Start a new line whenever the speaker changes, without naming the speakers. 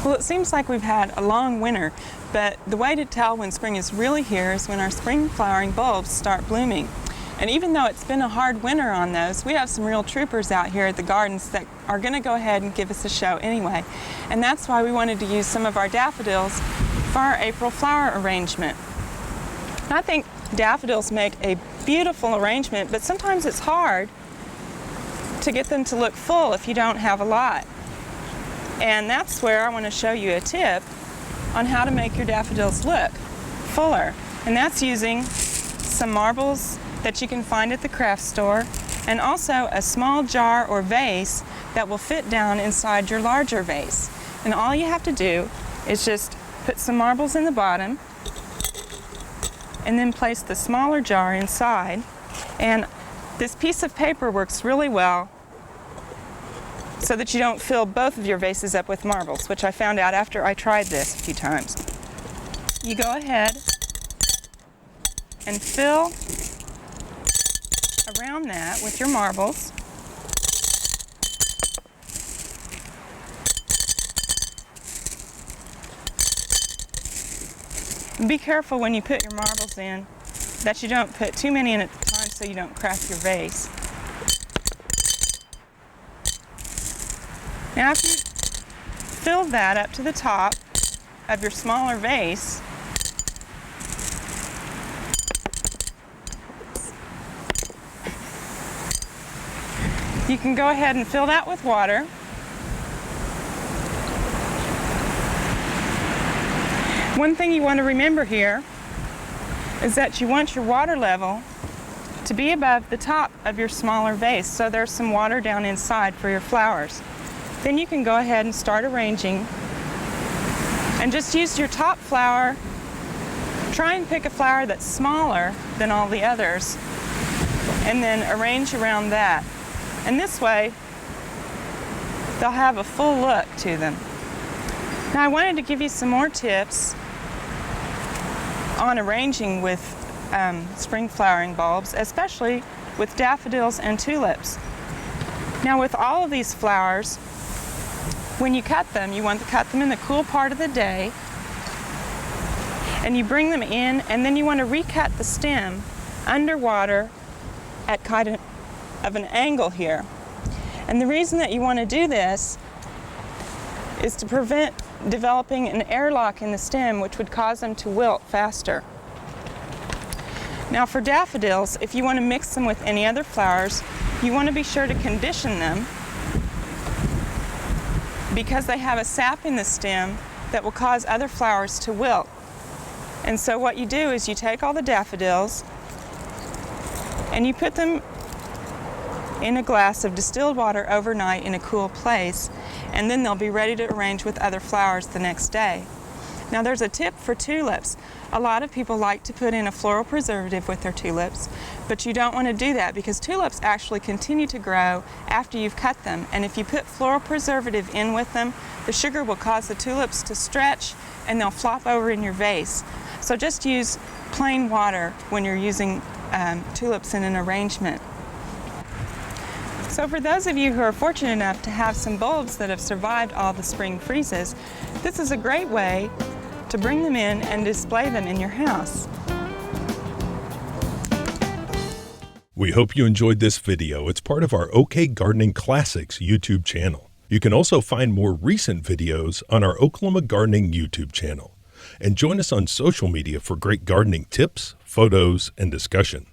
Well, it seems like we've had a long winter, but the way to tell when spring is really here is when our spring flowering bulbs start blooming. And even though it's been a hard winter on those, we have some real troopers out here at the gardens that are going to go ahead and give us a show anyway. And that's why we wanted to use some of our daffodils for our April flower arrangement. I think daffodils make a beautiful arrangement, but sometimes it's hard to get them to look full if you don't have a lot. And that's where I want to show you a tip on how to make your daffodils look fuller. And that's using some marbles that you can find at the craft store, and also a small jar or vase that will fit down inside your larger vase. And all you have to do is just put some marbles in the bottom and then place the smaller jar inside. And this piece of paper works really well so that you don't fill both of your vases up with marbles, which I found out after I tried this a few times. You go ahead and fill around that with your marbles. And be careful when you put your marbles in that you don't put too many in at the time so you don't crack your vase. Now after you fill that up to the top of your smaller vase, you can go ahead and fill that with water. One thing you want to remember here is that you want your water level to be above the top of your smaller vase, so there's some water down inside for your flowers. Then you can go ahead and start arranging and just use your top flower. Try and pick a flower that's smaller than all the others and then arrange around that. And this way they'll have a full look to them. Now I wanted to give you some more tips on arranging with spring flowering bulbs, especially with daffodils and tulips. Now with all of these flowers, when you cut them, you want to cut them in the cool part of the day, and you bring them in, and then you want to recut the stem underwater at kind of an angle here. And the reason that you want to do this is to prevent developing an airlock in the stem, which would cause them to wilt faster. Now for daffodils, if you want to mix them with any other flowers, you want to be sure to condition them, because they have a sap in the stem that will cause other flowers to wilt. And so what you do is you take all the daffodils and you put them in a glass of distilled water overnight in a cool place, and then they'll be ready to arrange with other flowers the next day. Now there's a tip for tulips. A lot of people like to put in a floral preservative with their tulips, but you don't want to do that because tulips actually continue to grow after you've cut them, and if you put floral preservative in with them, the sugar will cause the tulips to stretch and they'll flop over in your vase. So just use plain water when you're using tulips in an arrangement. So for those of you who are fortunate enough to have some bulbs that have survived all the spring freezes, this is a great way to bring them in and display them in your house.
We hope you enjoyed this video. It's part of our OK Gardening Classics YouTube channel. You can also find more recent videos on our Oklahoma Gardening YouTube channel. And join us on social media for great gardening tips, photos, and discussion.